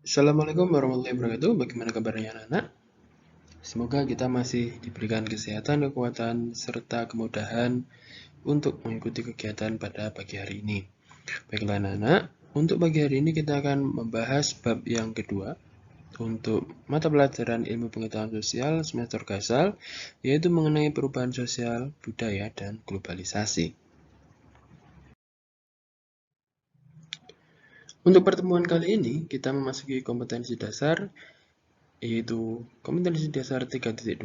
Assalamualaikum warahmatullahi wabarakatuh. Bagaimana kabarnya anak-anak? Semoga kita masih diberikan kesehatan, kekuatan, serta kemudahan untuk mengikuti kegiatan pada pagi hari ini. Baiklah anak-anak, untuk pagi hari ini kita akan membahas bab yang kedua untuk mata pelajaran ilmu pengetahuan sosial semester Gasal, yaitu mengenai perubahan sosial, budaya, dan globalisasi. Untuk pertemuan kali ini, kita memasuki kompetensi dasar, yaitu kompetensi dasar 3.2,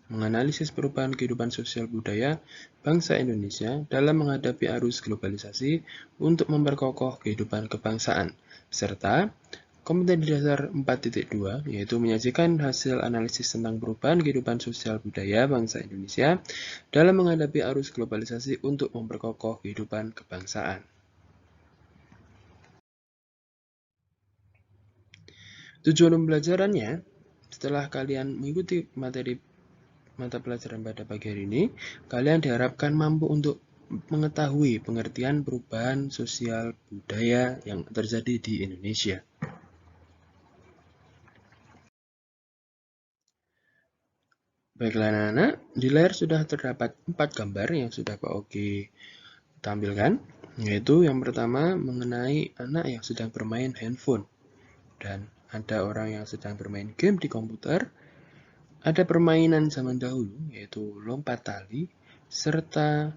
menganalisis perubahan kehidupan sosial budaya bangsa Indonesia dalam menghadapi arus globalisasi untuk memperkokoh kehidupan kebangsaan, serta kompetensi dasar 4.2, yaitu menyajikan hasil analisis tentang perubahan kehidupan sosial budaya bangsa Indonesia dalam menghadapi arus globalisasi untuk memperkokoh kehidupan kebangsaan. Tujuan pembelajarannya, setelah kalian mengikuti materi mata pelajaran pada pagi hari ini, kalian diharapkan mampu untuk mengetahui pengertian perubahan sosial budaya yang terjadi di Indonesia. Baiklah anak-anak, di layar sudah terdapat 4 gambar yang sudah Pak Ogi tampilkan, yaitu yang pertama mengenai anak yang sedang bermain handphone, dan ada orang yang sedang bermain game di komputer, ada permainan zaman dahulu, yaitu lompat tali, serta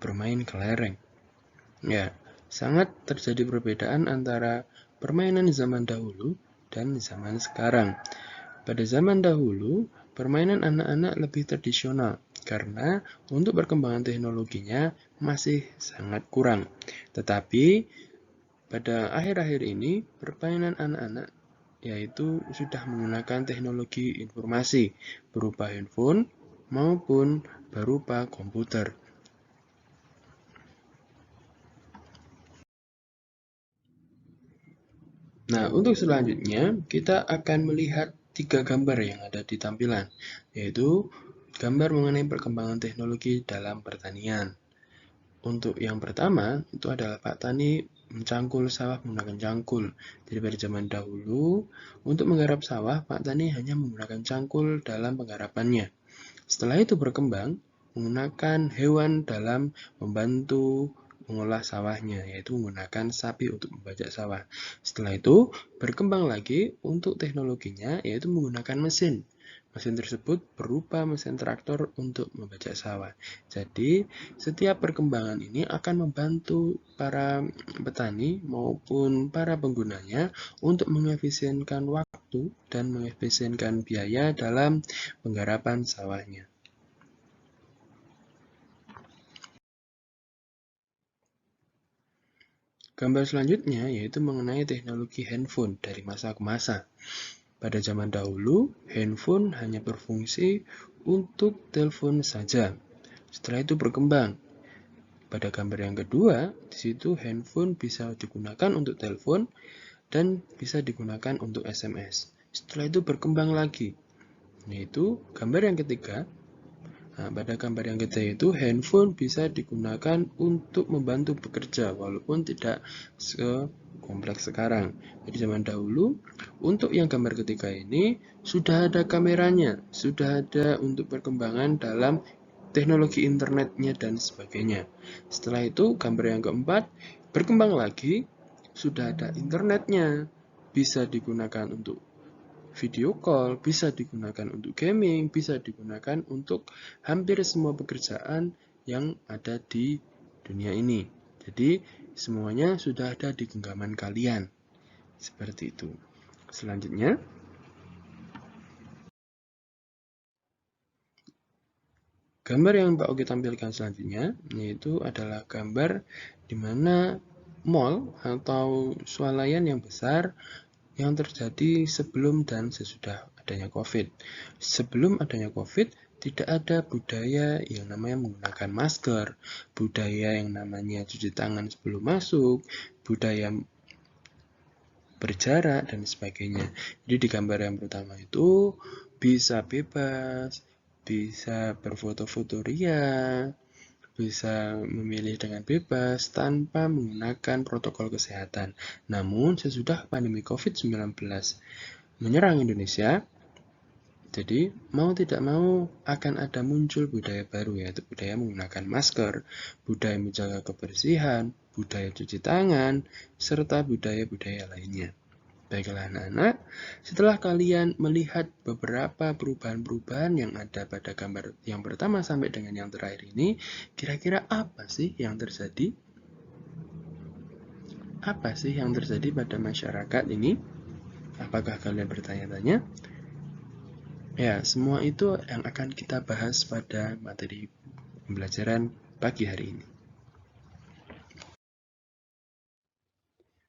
bermain kelereng. Ya, sangat terjadi perbedaan antara permainan zaman dahulu dan zaman sekarang. Pada zaman dahulu, permainan anak-anak lebih tradisional karena untuk perkembangan teknologinya masih sangat kurang. Tetapi pada akhir-akhir ini, permainan anak-anak yaitu sudah menggunakan teknologi informasi berupa handphone maupun berupa komputer. Nah, untuk selanjutnya kita akan melihat 3 gambar yang ada di tampilan, yaitu gambar mengenai perkembangan teknologi dalam pertanian. Untuk yang pertama, itu adalah Pak Tani mencangkul sawah menggunakan cangkul. Jadi pada zaman dahulu, untuk menggarap sawah, Pak Tani hanya menggunakan cangkul dalam penggarapannya. Setelah itu berkembang, menggunakan hewan dalam membantu mengolah sawahnya, yaitu menggunakan sapi untuk membajak sawah. Setelah itu, berkembang lagi untuk teknologinya, yaitu menggunakan mesin. Mesin tersebut berupa mesin traktor untuk membajak sawah. Jadi, setiap perkembangan ini akan membantu para petani maupun para penggunanya untuk mengefisienkan waktu dan mengefisienkan biaya dalam penggarapan sawahnya. Gambar selanjutnya yaitu mengenai teknologi handphone dari masa ke masa. Pada zaman dahulu, handphone hanya berfungsi untuk telepon saja. Setelah itu berkembang. Pada gambar yang kedua, di situ handphone bisa digunakan untuk telepon dan bisa digunakan untuk SMS. Setelah itu berkembang lagi, yaitu gambar yang ketiga. Nah, pada gambar yang ketiga itu handphone bisa digunakan untuk membantu bekerja walaupun tidak sekompleks sekarang. Jadi zaman dahulu untuk yang gambar ketiga ini sudah ada kameranya, sudah ada untuk perkembangan dalam teknologi internetnya dan sebagainya. Setelah itu gambar yang keempat berkembang lagi, sudah ada internetnya, bisa digunakan untuk video call, bisa digunakan untuk gaming, bisa digunakan untuk hampir semua pekerjaan yang ada di dunia ini. Jadi, semuanya sudah ada di genggaman kalian. Seperti itu. Selanjutnya, gambar yang Pak Ogi tampilkan selanjutnya, yaitu adalah gambar di mana mall atau swalayan yang besar yang terjadi sebelum dan sesudah adanya COVID. Sebelum adanya COVID, tidak ada budaya yang namanya menggunakan masker, budaya yang namanya cuci tangan sebelum masuk, budaya berjarak, dan sebagainya. Jadi di gambar yang pertama itu bisa bebas, bisa berfoto-foto ria, bisa memilih dengan bebas tanpa menggunakan protokol kesehatan. Namun, sesudah pandemi COVID-19 menyerang Indonesia, jadi mau tidak mau akan ada muncul budaya baru, yaitu budaya menggunakan masker, budaya menjaga kebersihan, budaya cuci tangan, serta budaya-budaya lainnya. Baiklah anak-anak, setelah kalian melihat beberapa perubahan-perubahan yang ada pada gambar yang pertama sampai dengan yang terakhir ini, kira-kira apa sih yang terjadi? Apa sih yang terjadi pada masyarakat ini? Apakah kalian bertanya-tanya? Ya, semua itu yang akan kita bahas pada materi pembelajaran pagi hari ini.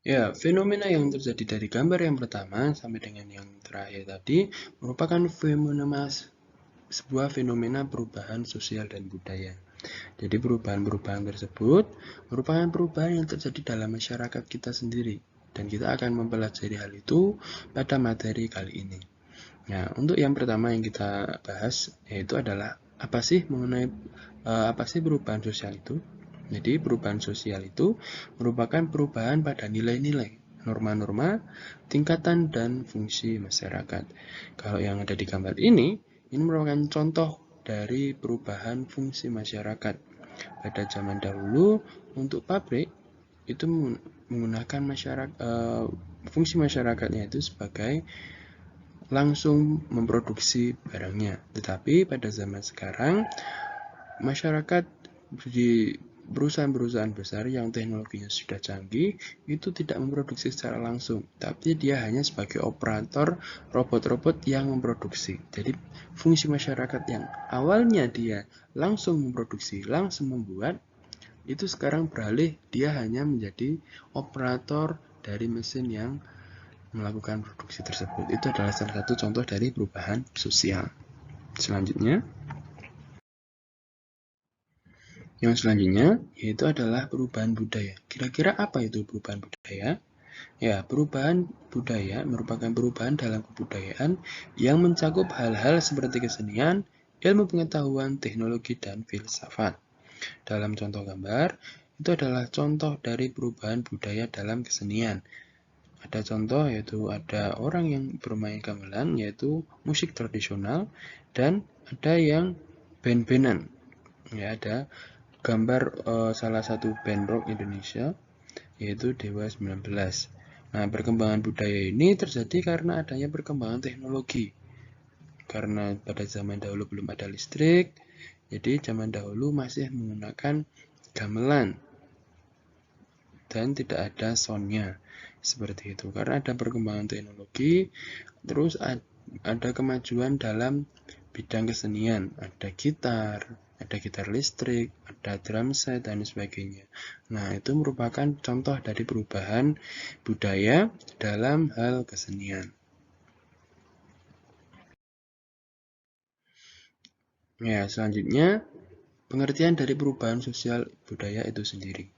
Ya, fenomena yang terjadi dari gambar yang pertama sampai dengan yang terakhir tadi merupakan sebuah fenomena perubahan sosial dan budaya. Jadi perubahan-perubahan tersebut merupakan perubahan yang terjadi dalam masyarakat kita sendiri. Dan kita akan mempelajari hal itu pada materi kali ini. Nah, untuk yang pertama yang kita bahas yaitu adalah apa sih perubahan sosial itu? Jadi perubahan sosial itu merupakan perubahan pada nilai-nilai, norma-norma, tingkatan, dan fungsi masyarakat. Kalau yang ada di gambar ini merupakan contoh dari perubahan fungsi masyarakat. Pada zaman dahulu, untuk pabrik itu menggunakan fungsi masyarakatnya itu sebagai langsung memproduksi barangnya. Tetapi pada zaman sekarang, masyarakat di perusahaan-perusahaan besar yang teknologinya sudah canggih itu tidak memproduksi secara langsung, tapi dia hanya sebagai operator robot-robot yang memproduksi. Jadi fungsi masyarakat yang awalnya dia langsung memproduksi, langsung membuat, itu sekarang beralih dia hanya menjadi operator dari mesin yang melakukan produksi tersebut. Itu adalah salah satu contoh dari perubahan sosial. Selanjutnya, yaitu adalah perubahan budaya. Kira-kira apa itu perubahan budaya? Ya, perubahan budaya merupakan perubahan dalam kebudayaan yang mencakup hal-hal seperti kesenian, ilmu pengetahuan, teknologi, dan filsafat. Dalam contoh gambar, itu adalah contoh dari perubahan budaya dalam kesenian. Ada contoh yaitu ada orang yang bermain gamelan yaitu musik tradisional dan ada yang band-bandan. Ya, ada gambar salah satu band rock Indonesia yaitu Dewa 19. Nah, perkembangan budaya ini terjadi karena adanya perkembangan teknologi. Karena pada zaman dahulu belum ada listrik, jadi zaman dahulu masih menggunakan gamelan dan tidak ada soundnya. Seperti itu, karena ada perkembangan teknologi, terus ada kemajuan dalam bidang kesenian, ada gitar listrik, ada drum set, dan sebagainya. Nah, itu merupakan contoh dari perubahan budaya dalam hal kesenian. Ya, selanjutnya, pengertian dari perubahan sosial budaya itu sendiri.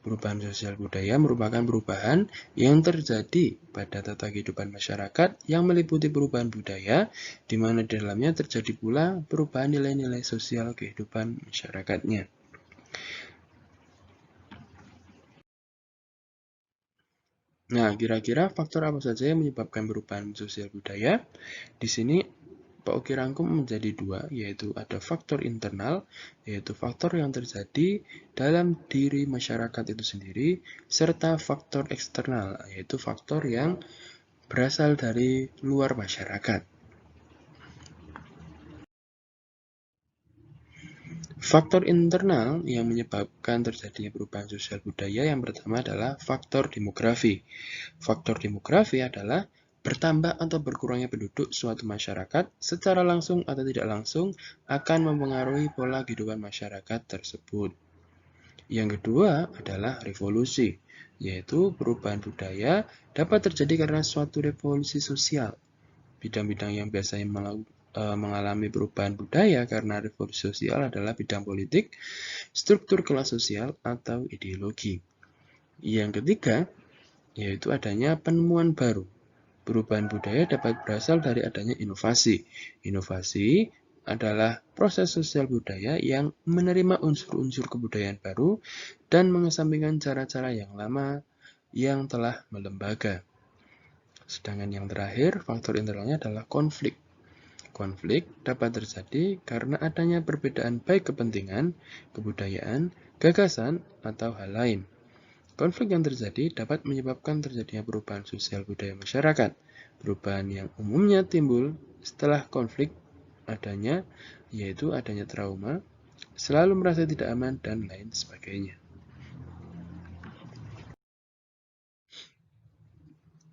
Perubahan sosial budaya merupakan perubahan yang terjadi pada tata kehidupan masyarakat yang meliputi perubahan budaya, di mana di dalamnya terjadi pula perubahan nilai-nilai sosial kehidupan masyarakatnya. Nah, kira-kira faktor apa saja yang menyebabkan perubahan sosial budaya? Di sini Pak Oki rangkum menjadi dua, yaitu ada faktor internal, yaitu faktor yang terjadi dalam diri masyarakat itu sendiri, serta faktor eksternal, yaitu faktor yang berasal dari luar masyarakat. Faktor internal yang menyebabkan terjadinya perubahan sosial budaya yang pertama adalah faktor demografi. Faktor demografi adalah bertambah atau berkurangnya penduduk suatu masyarakat secara langsung atau tidak langsung akan mempengaruhi pola kehidupan masyarakat tersebut. Yang kedua adalah revolusi, yaitu perubahan budaya dapat terjadi karena suatu revolusi sosial. Bidang-bidang yang biasanya mengalami perubahan budaya karena revolusi sosial adalah bidang politik, struktur kelas sosial, atau ideologi. Yang ketiga, yaitu adanya penemuan baru. Perubahan budaya dapat berasal dari adanya inovasi. Inovasi adalah proses sosial budaya yang menerima unsur-unsur kebudayaan baru dan mengesampingkan cara-cara yang lama yang telah melembaga. Sedangkan yang terakhir, faktor internalnya adalah konflik. Konflik dapat terjadi karena adanya perbedaan baik kepentingan, kebudayaan, gagasan, atau hal lain. Konflik yang terjadi dapat menyebabkan terjadinya perubahan sosial budaya masyarakat. Perubahan yang umumnya timbul setelah konflik yaitu adanya trauma, selalu merasa tidak aman, dan lain sebagainya.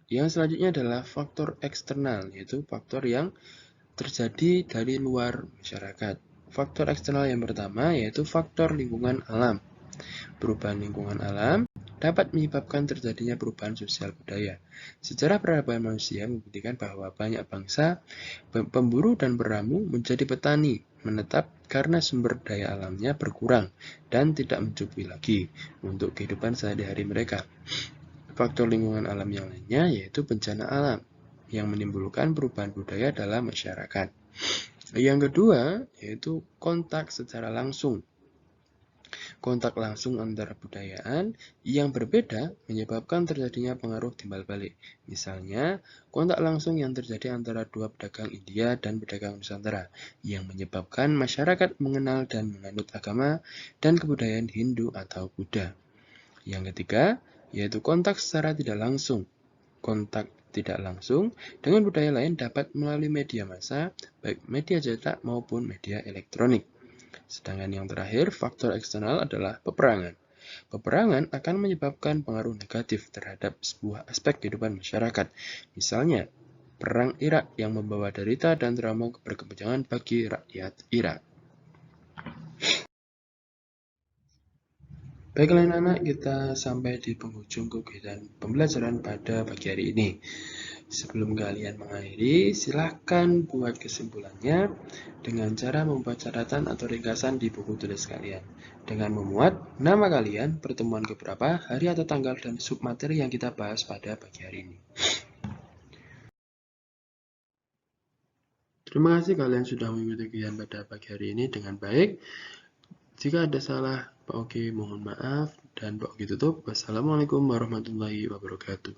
Yang selanjutnya adalah faktor eksternal, yaitu faktor yang terjadi dari luar masyarakat. Faktor eksternal yang pertama yaitu faktor lingkungan alam. Perubahan lingkungan alam dapat menyebabkan terjadinya perubahan sosial budaya. Sejarah peradaban manusia membuktikan bahwa banyak bangsa pemburu dan beramu menjadi petani menetap karena sumber daya alamnya berkurang dan tidak mencukupi lagi untuk kehidupan sehari-hari mereka. Faktor lingkungan alam yang lainnya yaitu bencana alam yang menimbulkan perubahan budaya dalam masyarakat. Yang kedua yaitu kontak secara langsung. Kontak langsung antara budayaan yang berbeda menyebabkan terjadinya pengaruh timbal balik. Misalnya, kontak langsung yang terjadi antara dua pedagang India dan pedagang Nusantara yang menyebabkan masyarakat mengenal dan menganut agama dan kebudayaan Hindu atau Buddha. Yang ketiga, yaitu kontak secara tidak langsung. Kontak tidak langsung dengan budaya lain dapat melalui media massa, baik media cetak maupun media elektronik. Sedangkan yang terakhir, faktor eksternal adalah peperangan. Peperangan akan menyebabkan pengaruh negatif terhadap sebuah aspek kehidupan masyarakat. Misalnya, Perang Irak yang membawa derita dan trauma berkepanjangan bagi rakyat Irak. Baiklah anak-anak, kita sampai di penghujung kegiatan pembelajaran pada pagi hari ini. Sebelum kalian mengakhiri, silahkan buat kesimpulannya dengan cara membuat catatan atau ringkasan di buku tulis kalian. Dengan memuat nama kalian, pertemuan keberapa, hari atau tanggal, dan submateri yang kita bahas pada pagi hari ini. Terima kasih kalian sudah mengikuti kegiatan pada pagi hari ini dengan baik. Jika ada salah, Pak Oki mohon maaf, dan Pak Oki tutup. Wassalamualaikum warahmatullahi wabarakatuh.